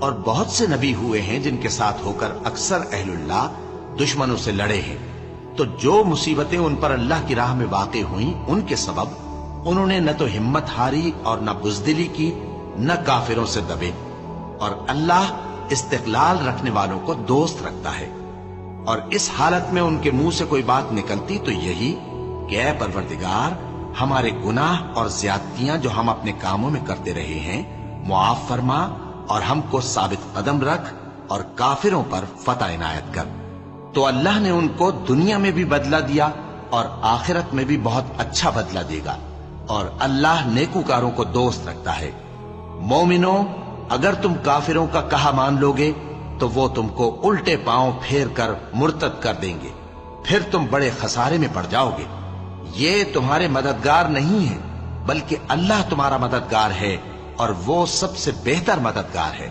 اور بہت سے نبی ہوئے ہیں جن کے ساتھ ہو کر اکثر اہل اللہ دشمنوں سے لڑے ہیں، تو جو مصیبتیں ان پر اللہ کی راہ میں واقع ہوئیں ان کے سبب انہوں نے نہ تو ہمت ہاری اور نہ بزدلی کی، نہ کافروں سے دبے، اور اللہ استقلال رکھنے والوں کو دوست رکھتا ہے۔ اور اس حالت میں ان کے منہ سے کوئی بات نکلتی تو یہی کہ اے پروردگار، ہمارے گناہ اور زیادتیاں جو ہم اپنے کاموں میں کرتے رہے ہیں معاف فرما، اور ہم کو ثابت قدم رکھ اور کافروں پر فتح عنایت کر۔ تو اللہ نے ان کو دنیا میں بھی بدلہ دیا اور آخرت میں بھی بہت اچھا بدلہ دے گا، اور اللہ نیکوکاروں کو دوست رکھتا ہے۔ مومنوں، اگر تم کافروں کا کہا مان لوگے تو وہ تم کو الٹے پاؤں پھیر کر مرتد کر دیں گے، پھر تم بڑے خسارے میں پڑ جاؤ گے۔ یہ تمہارے مددگار نہیں ہے بلکہ اللہ تمہارا مددگار ہے، اور وہ سب سے بہتر مددگار ہے۔